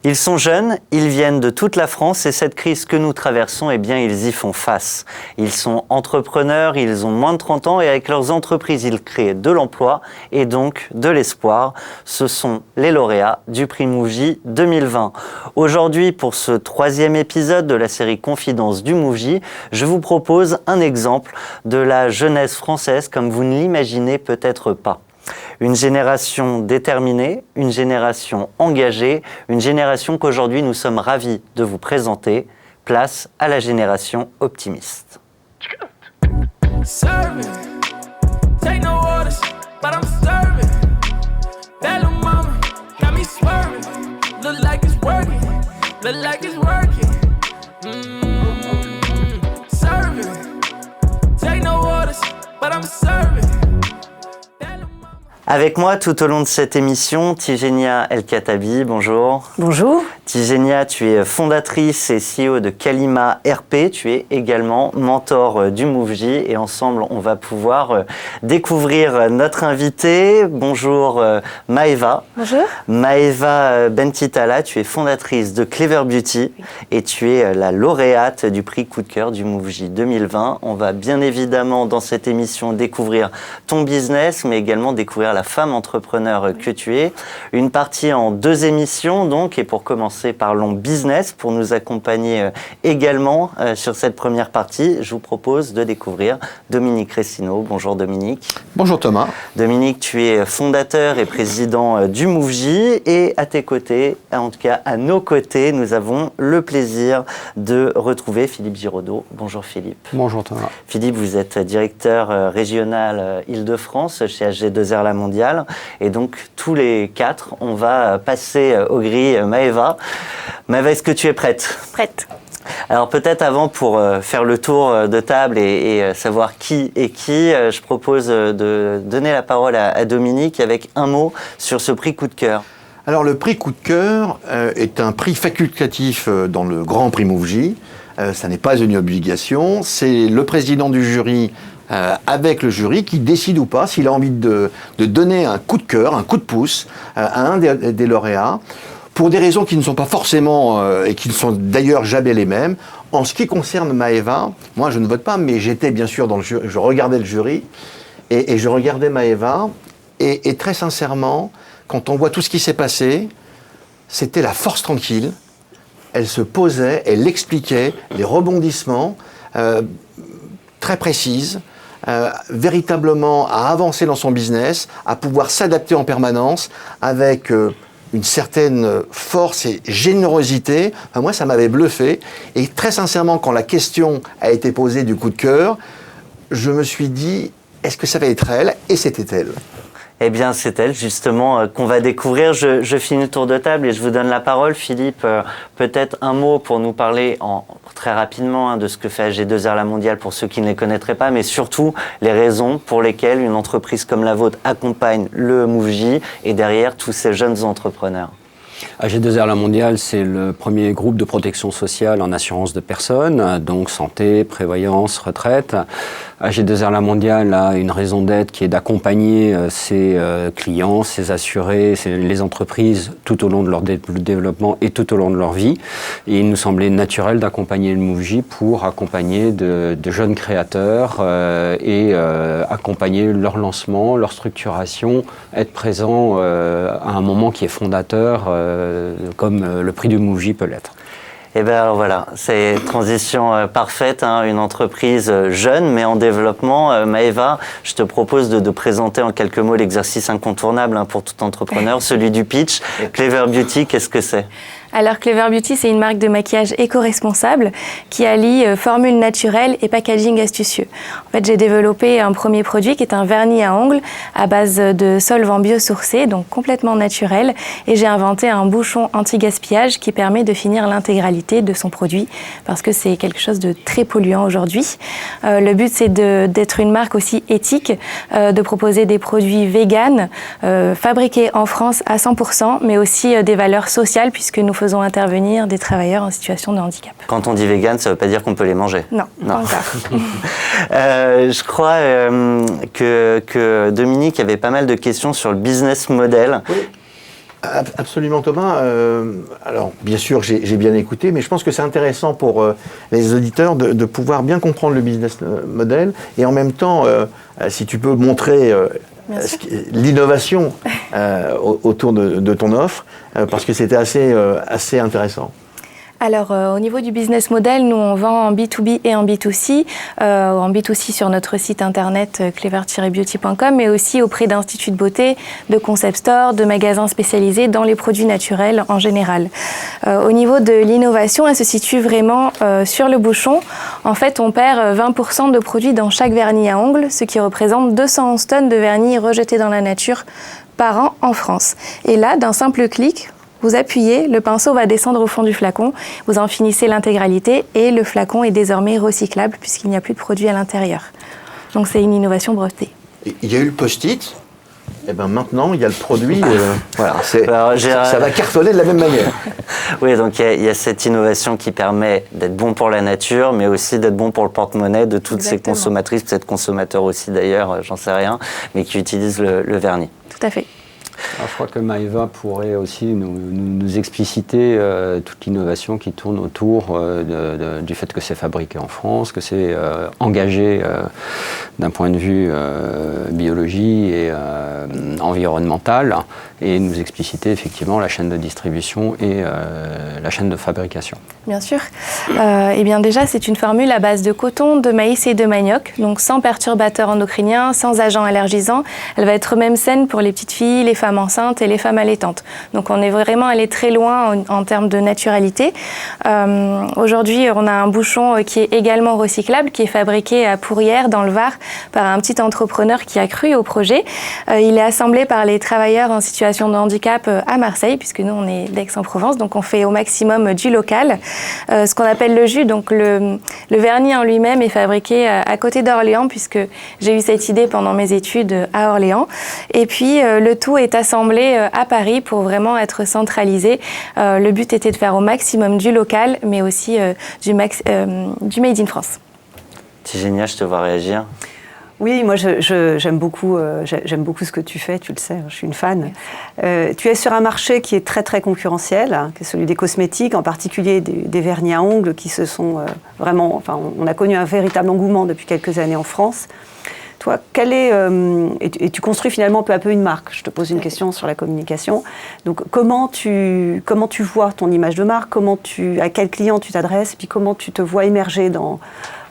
Ils sont jeunes, ils viennent de toute la France et cette crise que nous traversons, eh bien, ils y font face. Ils sont entrepreneurs, ils ont moins de 30 ans et avec leurs entreprises, ils créent de l'emploi et donc de l'espoir. Ce sont les lauréats du prix Mouji 2020. Aujourd'hui, pour ce 3e épisode de la série Confidences du Mouji, je vous propose un exemple de la jeunesse française comme vous ne l'imaginez peut-être pas. Une génération déterminée, une génération engagée, une génération qu'aujourd'hui nous sommes ravis de vous présenter. Place à la génération optimiste. Avec moi tout au long de cette émission, Tigenia El-Khattabi, bonjour. Bonjour. Tigenia, tu es fondatrice et CEO de Kalima RP, tu es également mentor du Mouji et ensemble on va pouvoir découvrir notre invité. Bonjour Maeva. Bonjour. Maeva Bentitala, tu es fondatrice de Clever Beauty et tu es la lauréate du prix Coup de cœur du Mouji 2020. On va bien évidemment dans cette émission découvrir ton business mais également découvrir la femme entrepreneur que tu es. Une partie en 2 émissions donc, et pour commencer parlons business. Pour nous accompagner également sur cette première partie, je vous propose de découvrir Dominique Ressino. Bonjour Dominique. Bonjour Thomas. Dominique, tu es fondateur et président du Mouji et à tes côtés, en tout cas à nos côtés, nous avons le plaisir de retrouver Philippe Giraudot. Bonjour Philippe. Bonjour Thomas. Philippe, vous êtes directeur régional Île-de-France chez AG2R La Mondiale et donc tous les 4, on va passer aux grilles Maeva. Maeva, est-ce que tu es prête ? Prête. Alors peut-être avant pour faire le tour de table et savoir qui est qui, je propose de donner la parole à Dominique avec un mot sur ce prix Coup de cœur. Alors le prix Coup de cœur est un prix facultatif dans le Grand Prix Mouji. Ça n'est pas une obligation. C'est le président du jury avec le jury qui décide ou pas s'il a envie de donner un coup de cœur, un coup de pouce à un des lauréats. Pour des raisons qui ne sont pas forcément, et qui ne sont d'ailleurs jamais les mêmes. En ce qui concerne Maeva, moi je ne vote pas, mais j'étais bien sûr dans le jury, je regardais le jury, et je regardais Maeva, et très sincèrement, quand on voit tout ce qui s'est passé, c'était la force tranquille. Elle se posait, elle expliquait les rebondissements, très précises, véritablement à avancer dans son business, à pouvoir s'adapter en permanence avec une certaine force et générosité. Enfin, moi, ça m'avait bluffé. Et très sincèrement, quand la question a été posée du coup de cœur, je me suis dit, est-ce que ça va être elle ? Et c'était elle. Eh bien, c'est elle, justement, qu'on va découvrir. Je finis le tour de table et je vous donne la parole. Philippe, peut-être un mot pour nous parler très rapidement de ce que fait AG2R La Mondiale pour ceux qui ne les connaîtraient pas, mais surtout les raisons pour lesquelles une entreprise comme la vôtre accompagne le Mouji et derrière tous ces jeunes entrepreneurs. AG2R La Mondiale, c'est le premier groupe de protection sociale en assurance de personnes, donc santé, prévoyance, retraite. AG2R La Mondiale a une raison d'être qui est d'accompagner ses clients, ses assurés, les entreprises tout au long de leur développement et tout au long de leur vie. Et il nous semblait naturel d'accompagner le Mouji pour accompagner de jeunes créateurs et accompagner leur lancement, leur structuration, être présent à un moment qui est fondateur comme le prix du Mouji peut l'être. Et bien alors voilà, c'est une transition parfaite, une entreprise jeune mais en développement. Maeva, je te propose de présenter en quelques mots l'exercice incontournable pour tout entrepreneur, celui du pitch. Clever Beauty, qu'est-ce que c'est ? Alors Clever Beauty, c'est une marque de maquillage éco-responsable qui allie formule naturelle et packaging astucieux. En fait, j'ai développé un premier produit qui est un vernis à ongles à base de solvant biosourcé, donc complètement naturel. Et j'ai inventé un bouchon anti-gaspillage qui permet de finir l'intégralité de son produit parce que c'est quelque chose de très polluant aujourd'hui. Le but, c'est d'être une marque aussi éthique, de proposer des produits véganes, fabriqués en France à 100%, mais aussi des valeurs sociales puisque nous faisons intervenir des travailleurs en situation de handicap. Quand on dit vegan, ça ne veut pas dire qu'on peut les manger. Non, pas encore. Je crois que Dominique avait pas mal de questions sur le business model. Oui. Absolument, Thomas. Alors, bien sûr, j'ai bien écouté, mais je pense que c'est intéressant pour les auditeurs de pouvoir bien comprendre le business model et en même temps, si tu peux montrer l'innovation autour de ton offre, parce que c'était assez intéressant. Alors, au niveau du business model, nous, on vend en B2B et en B2C. En B2C sur notre site internet clever-beauty.com, mais aussi auprès d'instituts de beauté, de concept stores, de magasins spécialisés dans les produits naturels en général. Au niveau de l'innovation, elle se situe vraiment sur le bouchon. En fait, on perd 20% de produits dans chaque vernis à ongles, ce qui représente 211 tonnes de vernis rejetés dans la nature par an en France. Et là, d'un simple clic, vous appuyez, le pinceau va descendre au fond du flacon, vous en finissez l'intégralité et le flacon est désormais recyclable puisqu'il n'y a plus de produit à l'intérieur. Donc c'est une innovation brevetée. Il y a eu le post-it, et ben maintenant il y a le produit, voilà, ça va cartonner de la même manière. Oui, donc il y a cette innovation qui permet d'être bon pour la nature, mais aussi d'être bon pour le porte-monnaie de toutes ces consommatrices, peut-être consommateurs aussi d'ailleurs, j'en sais rien, mais qui utilisent le vernis. Tout à fait. Alors, je crois que Maëva pourrait aussi nous expliciter toute l'innovation qui tourne autour du fait que c'est fabriqué en France, que c'est engagé d'un point de vue biologie et environnemental, et nous expliciter effectivement la chaîne de distribution et la chaîne de fabrication. Bien sûr. Eh bien déjà, c'est une formule à base de coton, de maïs et de manioc, donc sans perturbateurs endocriniens, sans agents allergisants. Elle va être même saine pour les petites filles, les femmes enceintes et les femmes allaitantes. Donc on est vraiment allé très loin en termes de naturalité. Aujourd'hui, on a un bouchon qui est également recyclable, qui est fabriqué à Pourrières, dans le Var, par un petit entrepreneur qui a cru au projet. Il est assemblé par les travailleurs en situation de handicap à Marseille, puisque nous, on est d'Aix-en-Provence, donc on fait au maximum du local. Ce qu'on appelle le jus, donc le vernis en lui-même est fabriqué à côté d'Orléans, puisque j'ai eu cette idée pendant mes études à Orléans. Et puis, le tout est assemblé à Paris pour vraiment être centralisé. Le but était de faire au maximum du local, mais aussi du Made in France. Tigénia, je te vois réagir. Oui, moi j'aime beaucoup ce que tu fais, tu le sais, je suis une fan. Tu es sur un marché qui est très très concurrentiel, hein, qui est celui des cosmétiques, en particulier des vernis à ongles qui se sont vraiment, enfin on a connu un véritable engouement depuis quelques années en France. Toi, et tu construis finalement peu à peu une marque. Je te pose une question sur la communication. Donc comment tu vois ton image de marque, à quel client tu t'adresses, et puis comment tu te vois émerger dans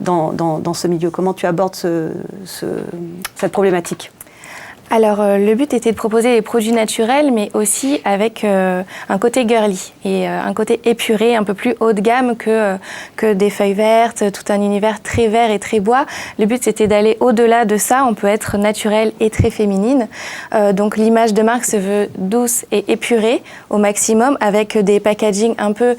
ce milieu, comment tu abordes cette problématique? Alors, le but était de proposer des produits naturels, mais aussi avec un côté girly et un côté épuré, un peu plus haut de gamme que des feuilles vertes, tout un univers très vert et très bois. Le but, c'était d'aller au-delà de ça. On peut être naturel et très féminine. Donc, l'image de marque se veut douce et épurée au maximum, avec des packaging un peu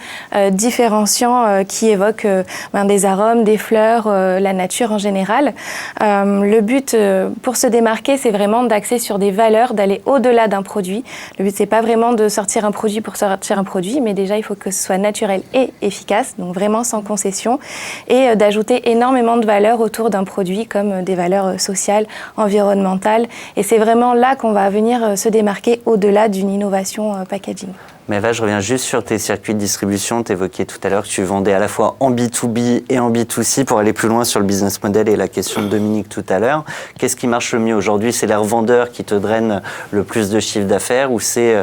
différenciants qui évoquent des arômes, des fleurs, la nature en général. Le but, pour se démarquer, c'est vraiment d'axer sur des valeurs, d'aller au-delà d'un produit. Le but, c'est pas vraiment de sortir un produit pour sortir un produit, mais déjà, il faut que ce soit naturel et efficace, donc vraiment sans concession, et d'ajouter énormément de valeurs autour d'un produit, comme des valeurs sociales, environnementales. Et c'est vraiment là qu'on va venir se démarquer au-delà d'une innovation packaging. Mais je reviens juste sur tes circuits de distribution. Tu évoquais tout à l'heure que tu vendais à la fois en B2B et en B2C pour aller plus loin sur le business model et la question de Dominique tout à l'heure. Qu'est-ce qui marche le mieux aujourd'hui? C'est les revendeurs qui te drainent le plus de chiffre d'affaires ou c'est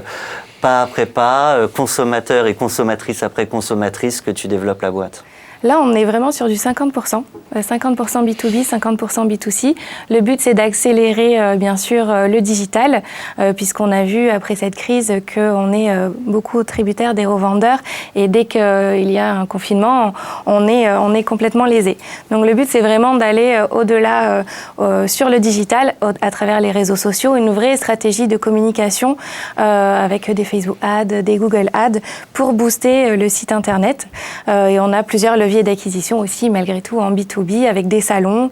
pas après pas, consommateur et consommatrice après consommatrice que tu développes la boîte? Là, on est vraiment sur du 50%. 50% B2B, 50% B2C. Le but, c'est d'accélérer, bien sûr, le digital, puisqu'on a vu, après cette crise, qu'on est beaucoup tributaire des revendeurs. Et dès qu'il y a un confinement, on est complètement lésé. Donc, le but, c'est vraiment d'aller au-delà sur le digital, à travers les réseaux sociaux, une vraie stratégie de communication avec des Facebook Ads, des Google Ads, pour booster le site Internet. Et on a plusieurs leviers d'acquisition aussi, malgré tout, en B2B, avec des salons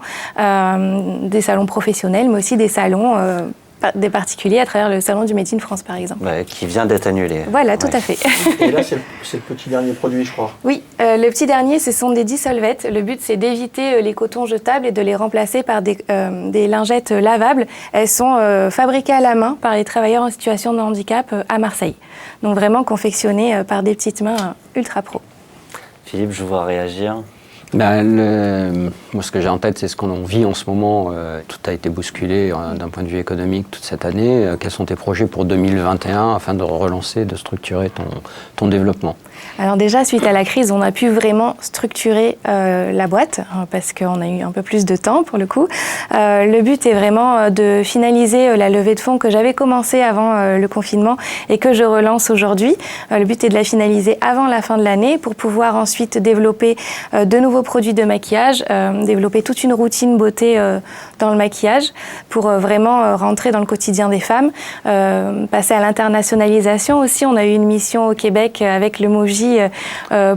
professionnels, mais aussi des salons des particuliers à travers le Salon du Made in France, par exemple. Qui vient d'être annulé. Voilà, tout à fait. Et là, c'est le petit dernier produit, je crois. Oui, le petit dernier, ce sont des dissolvettes. Le but, c'est d'éviter les cotons jetables et de les remplacer par des lingettes lavables. Elles sont fabriquées à la main par les travailleurs en situation de handicap à Marseille. Donc vraiment confectionnées par des petites mains ultra pro. Philippe, je vous vois réagir. Moi, ce que j'ai en tête, c'est ce qu'on vit en ce moment. Tout a été bousculé d'un point de vue économique toute cette année. Quels sont tes projets pour 2021 afin de relancer, de structurer ton développement ? Alors déjà, suite à la crise, on a pu vraiment structurer la boîte parce qu'on a eu un peu plus de temps pour le coup. Le but est vraiment de finaliser la levée de fonds que j'avais commencé avant le confinement et que je relance aujourd'hui. Le but est de la finaliser avant la fin de l'année pour pouvoir ensuite développer de nouveaux produits de maquillage, développer toute une routine beauté dans le maquillage pour vraiment rentrer dans le quotidien des femmes, passer à l'internationalisation aussi. On a eu une mission au Québec avec le Moji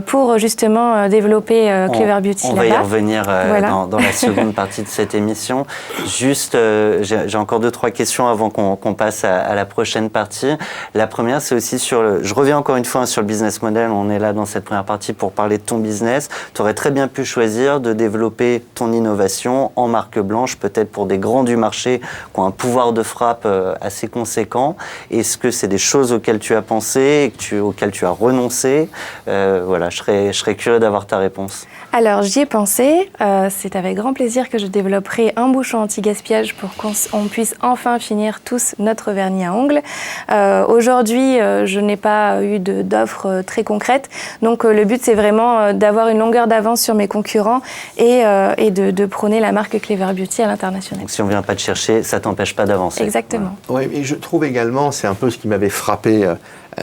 pour justement développer Clever Beauty là-bas. On va y revenir voilà. dans la seconde partie de cette émission. Juste, j'ai encore 2-3 questions avant qu'on passe à la prochaine partie. La première, c'est aussi sur je reviens encore une fois sur le business model. On est là dans cette première partie pour parler de ton business. Tu aurais très bien pu choisir de développer ton innovation en marque blanche, peut-être pour des grands du marché qui ont un pouvoir de frappe assez conséquent. Est-ce que c'est des choses auxquelles tu as pensé et auxquelles tu as renoncé? Voilà, je serais curieux d'avoir ta réponse. Alors, j'y ai pensé. C'est avec grand plaisir que je développerai un bouchon anti-gaspillage pour qu'on puisse enfin finir tous notre vernis à ongles. Aujourd'hui, je n'ai pas eu d'offres très concrètes. Donc, le but, c'est vraiment d'avoir une longueur d'avance sur mes concurrents et de prôner la marque Clever Beauty à l'international. Donc, si on ne vient pas te chercher, ça ne t'empêche pas d'avancer. Exactement. Oui, et je trouve également, c'est un peu ce qui m'avait frappé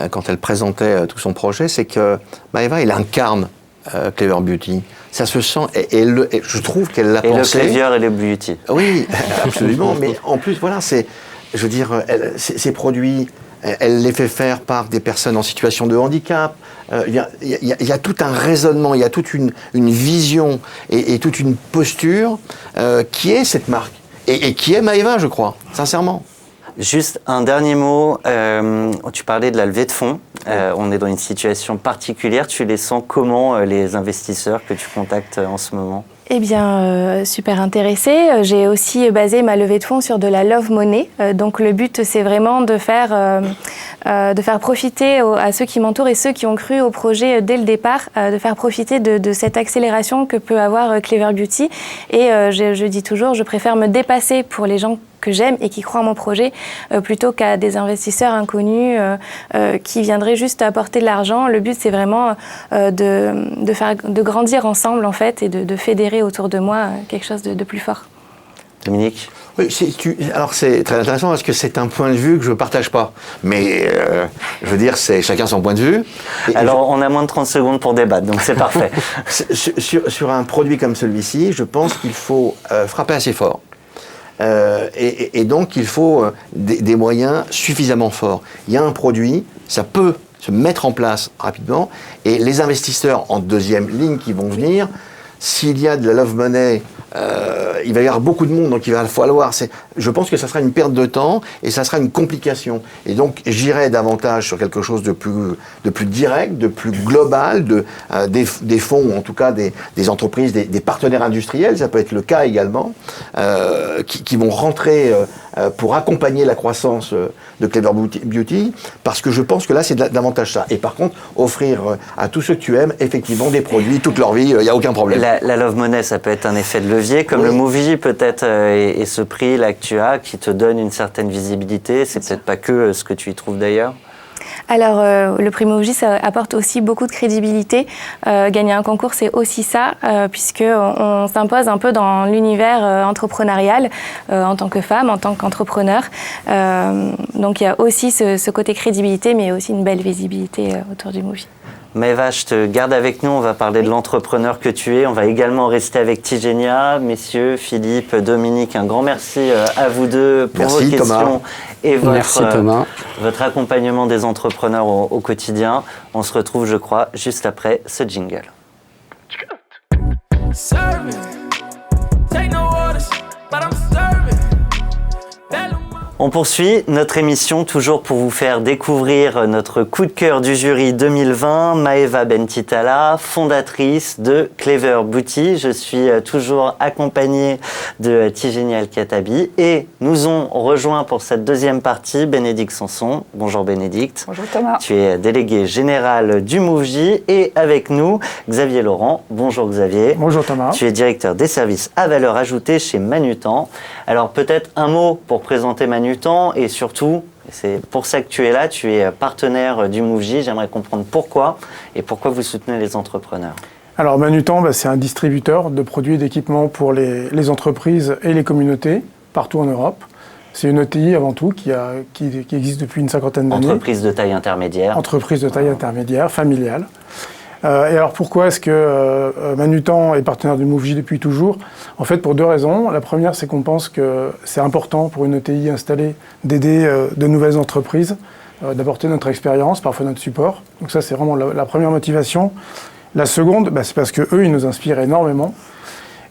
quand elle présentait tout son projet, c'est que Maëva, elle incarne Clever Beauty. Ça se sent, et je trouve qu'elle l'a pensé. Et le Clever et le Beauty. Oui, absolument. Mais en plus, voilà, je veux dire, ces produits, elle les fait faire par des personnes en situation de handicap. Il y a tout un raisonnement, il y a toute une vision et toute une posture qui est cette marque. Et qui est Maëva, je crois, sincèrement. Juste un dernier mot, tu parlais de la levée de fonds, on est dans une situation particulière, tu les sens comment les investisseurs que tu contactes en ce moment ? Eh bien, super intéressée. J'ai aussi basé ma levée de fonds sur de la love money. Donc le but, c'est vraiment de faire profiter à ceux qui m'entourent et ceux qui ont cru au projet dès le départ, de faire profiter de cette accélération que peut avoir Clever Beauty. Et je dis toujours, je préfère me dépasser pour les gens que j'aime et qui croient en mon projet, plutôt qu'à des investisseurs inconnus qui viendraient juste apporter de l'argent. Le but, c'est vraiment de grandir ensemble, en fait, et de fédérer autour de moi quelque chose de plus fort. Dominique ? Oui, alors c'est très intéressant parce que c'est un point de vue que je ne partage pas. Mais je veux dire, c'est chacun son point de vue. Alors, on a moins de 30 secondes pour débattre, donc c'est parfait. Sur un produit comme celui-ci, je pense qu'il faut frapper assez fort. Et donc, il faut des moyens suffisamment forts. Il y a un produit, ça peut se mettre en place rapidement, et les investisseurs en deuxième ligne qui vont venir, s'il y a de la love money, il va y avoir beaucoup de monde, donc il va falloir. Je pense que ça sera une perte de temps et ça sera une complication. Et donc, j'irai davantage sur quelque chose de plus direct, de plus global, des fonds, ou en tout cas des entreprises, des partenaires industriels, ça peut être le cas également, qui vont rentrer pour accompagner la croissance de Clever Beauty, parce que je pense que là, c'est davantage ça. Et par contre, offrir à tous ceux que tu aimes, effectivement, des produits toute leur vie, il n'y a aucun problème. La love money, ça peut être un effet de levier, comme le Movigy peut-être, et ce prix là que tu as, qui te donne une certaine visibilité. C'est peut-être pas que ce que tu y trouves d'ailleurs. Alors, le prix Movigy, ça apporte aussi beaucoup de crédibilité. Gagner un concours, c'est aussi ça, puisqu'on s'impose un peu dans l'univers entrepreneurial en tant que femme, en tant qu'entrepreneur. Donc, il y a aussi ce côté crédibilité, mais aussi une belle visibilité autour du Movigy. Maëva, je te garde avec nous, on va parler de l'entrepreneur que tu es. On va également rester avec Tigenia. Messieurs, Philippe, Dominique, un grand merci à vous deux pour vos questions Thomas. Et votre accompagnement des entrepreneurs au quotidien. On se retrouve, je crois, juste après ce jingle. On poursuit notre émission, toujours pour vous faire découvrir notre coup de cœur du jury 2020, Maeva Bentitala, fondatrice de Clever Beauty. Je suis toujours accompagnée de Tigénie Al-Khattabi et nous ont rejoint pour cette deuxième partie Bénédicte Sanson. Bonjour Bénédicte. Bonjour Thomas. Tu es délégué général du MoveJ et avec nous Xavier Laurent. Bonjour Xavier. Bonjour Thomas. Tu es directeur des services à valeur ajoutée chez Manutan. Alors peut-être un mot pour présenter Manutan et surtout, c'est pour ça que tu es là, tu es partenaire du MoveJ. J'aimerais comprendre pourquoi et pourquoi vous soutenez les entrepreneurs. Alors Manutan, c'est un distributeur de produits et d'équipements pour les entreprises et les communautés partout en Europe. C'est une ETI avant tout qui existe depuis une cinquantaine d'années. Entreprise de taille intermédiaire. Entreprise de taille intermédiaire, familiale. Et alors pourquoi est-ce que Manutan est partenaire du MoveJ depuis toujours? En fait, pour deux raisons. La première, c'est qu'on pense que c'est important pour une ETI installée d'aider de nouvelles entreprises, d'apporter notre expérience, parfois notre support. Donc ça, c'est vraiment la première motivation. La seconde, c'est parce qu'eux, ils nous inspirent énormément.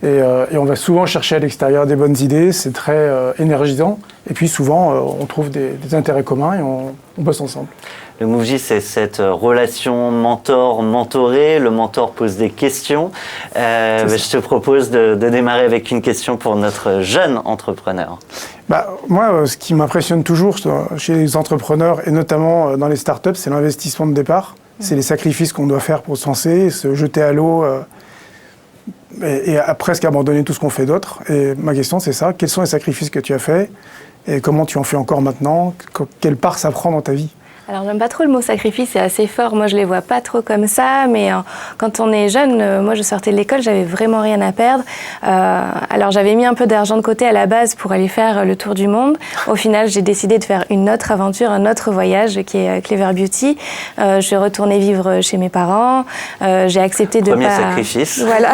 Et on va souvent chercher à l'extérieur des bonnes idées, c'est très énergisant. Et puis souvent, on trouve des intérêts communs et on bosse ensemble. Le MoveJ, c'est cette relation mentor-mentoré. Le mentor pose des questions. Je te propose de démarrer avec une question pour notre jeune entrepreneur. Moi, ce qui m'impressionne toujours chez les entrepreneurs, et notamment dans les startups, c'est l'investissement de départ. C'est les sacrifices qu'on doit faire pour se lancer, se jeter à l'eau et presque abandonner tout ce qu'on fait d'autre. Et ma question, c'est ça. Quels sont les sacrifices que tu as faits et comment tu en fais encore maintenant? Quelle part ça prend dans ta vie? Alors, j'aime pas trop le mot sacrifice, c'est assez fort. Moi, je les vois pas trop comme ça, mais quand on est jeune, moi, je sortais de l'école, j'avais vraiment rien à perdre. Alors, j'avais mis un peu d'argent de côté à la base pour aller faire le tour du monde. Au final, j'ai décidé de faire une autre aventure, un autre voyage qui est Clever Beauty. Je suis retournée vivre chez mes parents. J'ai accepté de Premier sacrifice. Voilà.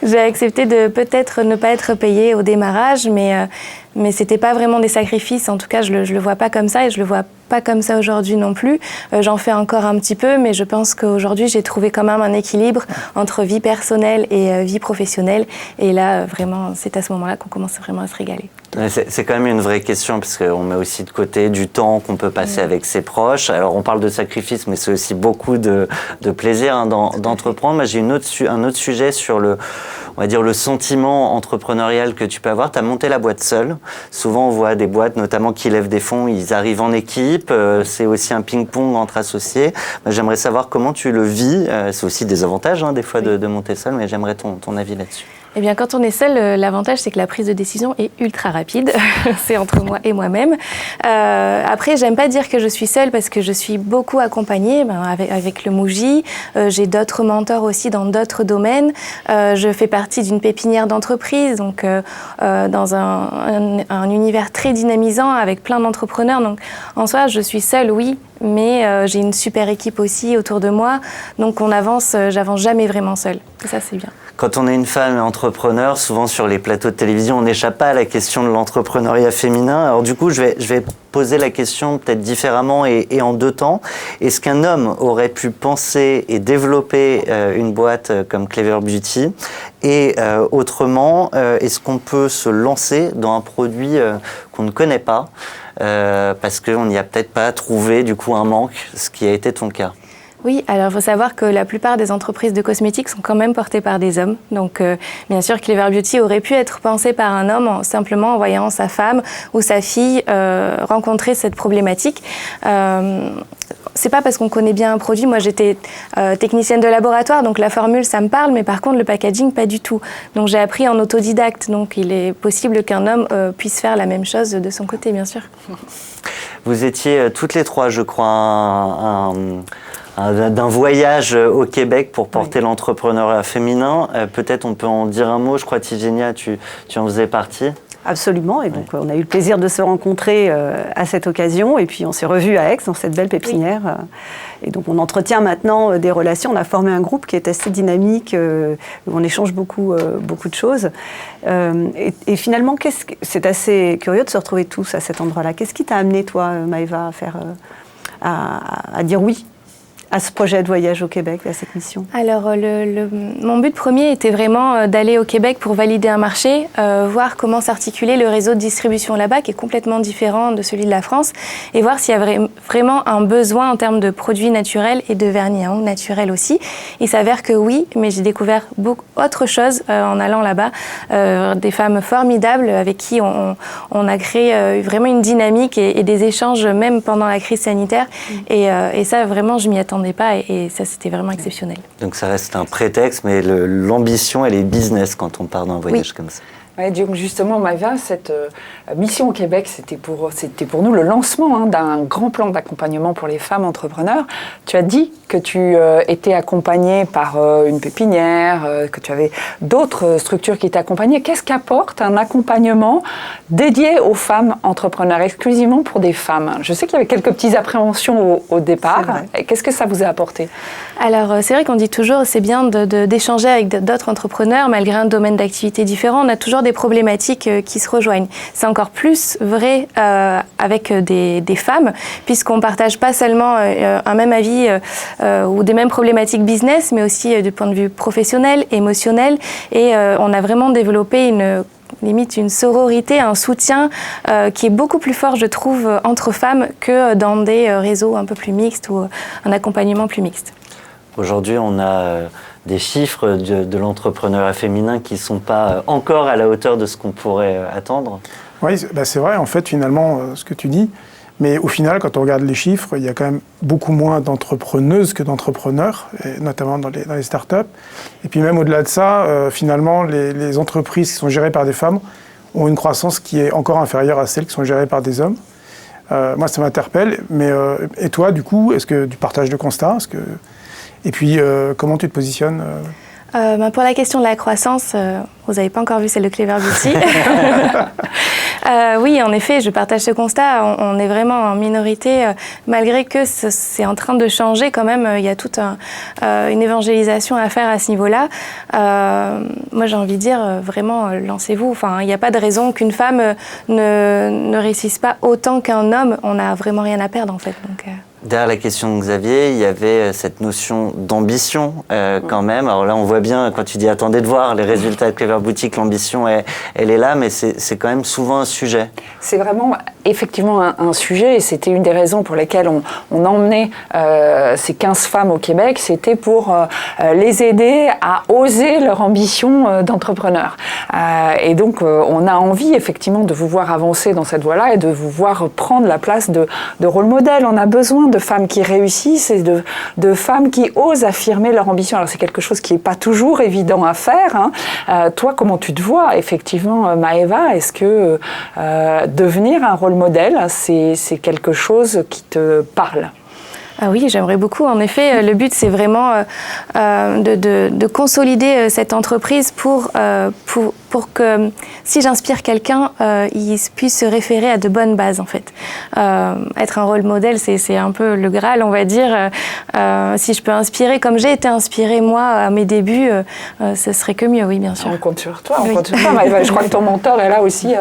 J'ai accepté de peut-être ne pas être payée au démarrage, mais c'était pas vraiment des sacrifices. En tout cas, je le vois pas comme ça et je le vois pas comme ça aujourd'hui non plus. J'en fais encore un petit peu, mais je pense qu'aujourd'hui, j'ai trouvé quand même un équilibre entre vie personnelle et vie professionnelle. Et là, vraiment, c'est à ce moment-là qu'on commence vraiment à se régaler. C'est quand même une vraie question parce qu'on met aussi de côté du temps qu'on peut passer avec ses proches. Alors, on parle de sacrifice, mais c'est aussi beaucoup de plaisir d'entreprendre. Moi, j'ai un autre sujet sur on va dire le sentiment entrepreneurial que tu peux avoir. Tu as monté la boîte seule. Souvent, on voit des boîtes, notamment qui lèvent des fonds, ils arrivent en équipe. C'est aussi un ping-pong entre associés. J'aimerais savoir comment tu le vis. C'est aussi des avantages, des fois, de monter seul, mais j'aimerais ton avis là-dessus. Eh bien, quand on est seul, l'avantage, c'est que la prise de décision est ultra rapide. C'est entre moi et moi-même. Après, j'aime pas dire que je suis seule parce que je suis beaucoup accompagnée avec le MoveJ. J'ai d'autres mentors aussi dans d'autres domaines. Je fais partie d'une pépinière d'entreprise, donc dans un univers très dynamisant avec plein d'entrepreneurs. Donc, en soi, je suis seule, oui, mais j'ai une super équipe aussi autour de moi. Donc, j'avance jamais vraiment seule. Et ça, c'est bien. Quand on est une femme entrepreneur, souvent sur les plateaux de télévision, on n'échappe pas à la question de l'entrepreneuriat féminin. Alors du coup, je vais poser la question peut-être différemment et en deux temps. Est-ce qu'un homme aurait pu penser et développer une boîte comme Clever Beauty? Et autrement, est-ce qu'on peut se lancer dans un produit qu'on ne connaît pas parce qu'on n'y a peut-être pas trouvé du coup un manque, ce qui a été ton cas? Oui, alors il faut savoir que la plupart des entreprises de cosmétiques sont quand même portées par des hommes. Donc bien sûr, Clever Beauty aurait pu être pensé par un homme simplement en voyant sa femme ou sa fille rencontrer cette problématique. C'est pas parce qu'on connaît bien un produit. Moi, j'étais technicienne de laboratoire, donc la formule, ça me parle, mais par contre, le packaging, pas du tout. Donc j'ai appris en autodidacte. Donc il est possible qu'un homme puisse faire la même chose de son côté, bien sûr. Vous étiez toutes les trois, je crois, d'un voyage au Québec pour porter l'entrepreneuriat féminin. Peut-être on peut en dire un mot. Je crois, Tigénia, tu en faisais partie. Absolument, et donc on a eu le plaisir de se rencontrer à cette occasion, et puis on s'est revus à Aix, dans cette belle pépinière. Oui. Et donc on entretient maintenant des relations, on a formé un groupe qui est assez dynamique, où on échange beaucoup de choses. Et finalement, c'est assez curieux de se retrouver tous à cet endroit-là. Qu'est-ce qui t'a amené, toi, Maeva, à dire oui à ce projet de voyage au Québec, à cette mission? Alors, mon but premier était vraiment d'aller au Québec pour valider un marché, voir comment s'articulait le réseau de distribution là-bas, qui est complètement différent de celui de la France, et voir s'il y a vraiment un besoin en termes de produits naturels et de vernis à ongles naturels aussi. Il s'avère que oui, mais j'ai découvert autre chose en allant là-bas, des femmes formidables avec qui on a créé vraiment une dynamique et des échanges même pendant la crise sanitaire. Et ça, vraiment, je m'y attendais pas et ça, c'était vraiment exceptionnel. Donc ça reste un prétexte, mais l'ambition, elle est business quand on part d'un voyage comme ça. Ouais, donc justement, Maëva, cette mission au Québec, c'était pour nous le lancement d'un grand plan d'accompagnement pour les femmes entrepreneurs. Tu as dit que tu étais accompagnée par une pépinière, que tu avais d'autres structures qui t'accompagnaient. Qu'est-ce qu'apporte un accompagnement dédié aux femmes entrepreneurs, exclusivement pour des femmes? Je sais qu'il y avait quelques petites appréhensions au départ. Qu'est-ce que ça vous a apporté? Alors, c'est vrai qu'on dit toujours c'est bien d'échanger avec d'autres entrepreneurs, malgré un domaine d'activité différent. On a toujours des problématiques qui se rejoignent. C'est encore plus vrai avec des femmes, puisqu'on partage pas seulement un même avis ou des mêmes problématiques business, mais aussi du point de vue professionnel, émotionnel. Et on a vraiment développé limite une sororité, un soutien qui est beaucoup plus fort, je trouve, entre femmes que dans des réseaux un peu plus mixtes ou un accompagnement plus mixte. Aujourd'hui, on a des chiffres de l'entrepreneuriat féminin qui ne sont pas encore à la hauteur de ce qu'on pourrait attendre. Oui, c'est vrai, en fait, finalement, ce que tu dis. Mais au final, quand on regarde les chiffres, il y a quand même beaucoup moins d'entrepreneuses que d'entrepreneurs, notamment dans les startups. Et puis même au-delà de ça, finalement, les entreprises qui sont gérées par des femmes ont une croissance qui est encore inférieure à celles qui sont gérées par des hommes. Moi, ça m'interpelle. Mais et toi, du coup, est-ce que tu partages le constat? Et puis, comment tu te positionnes Pour la question de la croissance, vous n'avez pas encore vu celle de Clever Beauty. Oui, en effet, je partage ce constat. On est vraiment en minorité, malgré que c'est en train de changer quand même. Il y a toute une évangélisation à faire à ce niveau-là. Moi, j'ai envie de dire, vraiment, lancez-vous. Enfin, il n'y a pas de raison qu'une femme ne réussisse pas autant qu'un homme. On n'a vraiment rien à perdre, en fait. Donc, Derrière la question de Xavier, il y avait cette notion d'ambition quand même. Alors là, on voit bien, quand tu dis « attendez de voir les résultats de Clever Beauty », l'ambition, elle est là, mais c'est quand même souvent un sujet. C'est vraiment effectivement un sujet et c'était une des raisons pour lesquelles on emmenait ces 15 femmes au Québec. C'était pour les aider à oser leur ambition d'entrepreneur. Et donc, on a envie effectivement de vous voir avancer dans cette voie-là et de vous voir prendre la place de rôle modèle. On a besoin de femmes qui réussissent et de femmes qui osent affirmer leur ambition. Alors c'est quelque chose qui n'est pas toujours évident à faire. Toi, comment tu te vois effectivement, Maëva? Est-ce que devenir un rôle modèle, c'est quelque chose qui te parle? Ah oui, j'aimerais beaucoup. En effet, le but, c'est vraiment de consolider cette entreprise pour que si j'inspire quelqu'un, il puisse se référer à de bonnes bases, en fait. Être un rôle modèle, c'est un peu le Graal, on va dire. Si je peux inspirer, comme j'ai été inspirée, moi, à mes débuts, ce serait que mieux, oui, bien sûr. On compte sur toi, on compte sur toi. Maëva, je crois que ton mentor est là aussi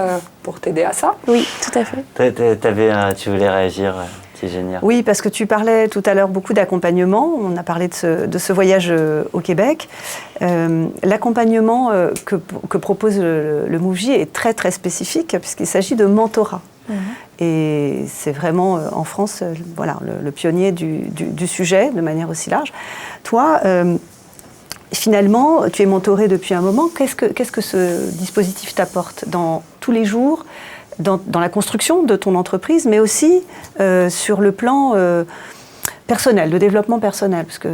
pour t'aider à ça. Oui, tout à fait. Tu voulais réagir c'est génial. Oui, parce que tu parlais tout à l'heure beaucoup d'accompagnement. On a parlé de ce voyage au Québec. L'accompagnement que propose le MoveJ est très, très spécifique puisqu'il s'agit de mentorat. Et c'est vraiment, en France, voilà, le pionnier du sujet de manière aussi large. Toi, finalement, tu es mentoré depuis un moment. Qu'est-ce que ce dispositif t'apporte dans tous les jours, dans la construction de ton entreprise, mais aussi sur le plan personnel, de développement personnel, parce que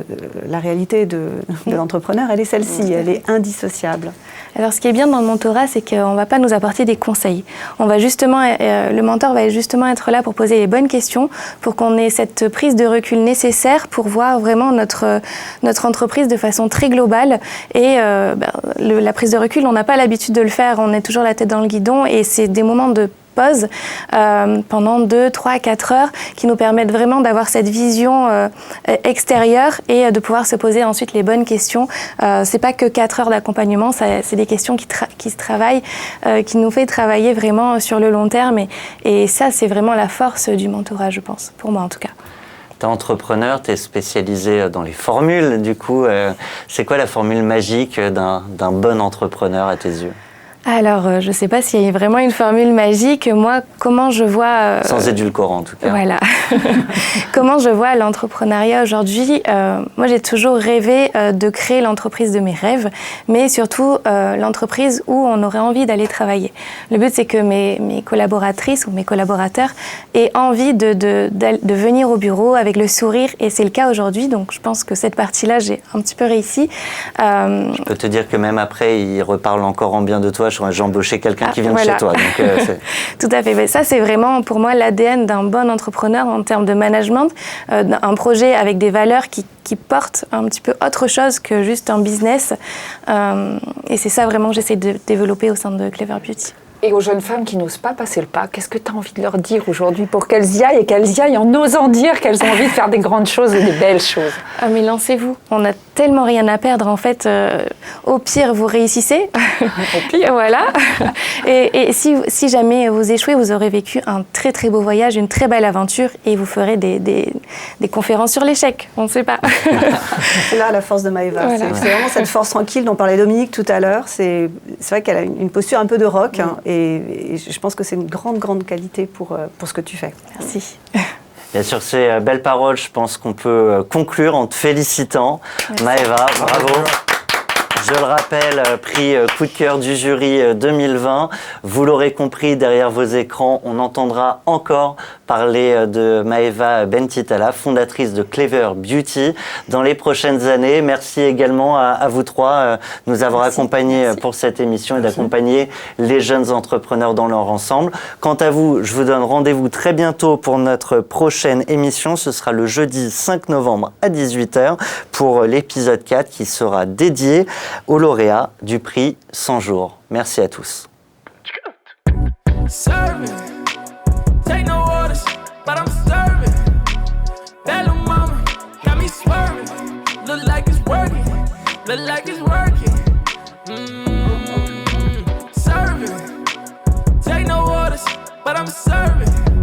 la réalité de l'entrepreneur, elle est celle-ci, elle est indissociable. Alors, ce qui est bien dans le mentorat, c'est qu'on ne va pas nous apporter des conseils. On va justement, le mentor va justement être là pour poser les bonnes questions, pour qu'on ait cette prise de recul nécessaire pour voir vraiment notre entreprise de façon très globale. Et la prise de recul, on n'a pas l'habitude de le faire. On est toujours la tête dans le guidon et c'est des moments de pause pendant 2, 3, 4 heures qui nous permettent vraiment d'avoir cette vision extérieure et de pouvoir se poser ensuite les bonnes questions. C'est pas que 4 heures d'accompagnement, c'est des questions qui se travaillent, qui nous fait travailler vraiment sur le long terme et ça c'est vraiment la force du mentorat, je pense, pour moi en tout cas. Tu es entrepreneur, tu es spécialisé dans les formules. Du coup, c'est quoi la formule magique d'un bon entrepreneur à tes yeux? Alors, je ne sais pas s'il y a vraiment une formule magique. Moi, comment je vois... Sans édulcorant, en tout cas. Voilà. Comment je vois l'entrepreneuriat aujourd'hui? Moi, j'ai toujours rêvé de créer l'entreprise de mes rêves, mais surtout l'entreprise où on aurait envie d'aller travailler. Le but, c'est que mes collaboratrices ou mes collaborateurs aient envie de venir au bureau avec le sourire, et c'est le cas aujourd'hui. Donc, je pense que cette partie-là, j'ai un petit peu réussi. Je peux te dire que même après, ils reparlent encore en bien de toi. J'ai embauché quelqu'un qui vient de chez toi. Donc, tout à fait. Mais ça, c'est vraiment pour moi l'ADN d'un bon entrepreneur en termes de management. Un projet avec des valeurs qui portent un petit peu autre chose que juste un business. Et c'est ça vraiment que j'essaie de développer au sein de Clever Beauty. Et aux jeunes femmes qui n'osent pas passer le pas, qu'est-ce que tu as envie de leur dire aujourd'hui pour qu'elles y aillent et qu'elles y aillent en osant dire qu'elles ont envie de faire des grandes choses et des belles choses? Ah, mais lancez-vous, on n'a tellement rien à perdre en fait. Au pire, vous réussissez. Au pire. Voilà. Et si jamais vous échouez, vous aurez vécu un très très beau voyage, une très belle aventure, et vous ferez des conférences sur l'échec. On ne sait pas. C'est là la force de Maëva. Voilà. C'est vraiment cette force tranquille dont parlait Dominique tout à l'heure. C'est vrai qu'elle a une posture un peu de rock, hein, et je pense que c'est une grande qualité pour ce que tu fais. Merci. Et sur ces belles paroles, je pense qu'on peut conclure en te félicitant. Merci. Maëva, bravo. Je le rappelle, prix coup de cœur du jury 2020. Vous l'aurez compris, derrière vos écrans, on entendra encore parler de Maëva Bentitala, fondatrice de Clever Beauty, dans les prochaines années. Merci également à vous trois de nous avoir accompagnés pour cette émission et d'accompagner les jeunes entrepreneurs dans leur ensemble. Quant à vous, je vous donne rendez-vous très bientôt pour notre prochaine émission. Ce sera le jeudi 5 novembre à 18h pour l'épisode 4 qui sera dédié aux lauréats du prix 100 jours. Merci à tous. Take no orders, but I'm serving. That little mama got me swerving. Look like it's working, look like it's working. Serving. Take no orders, but I'm serving.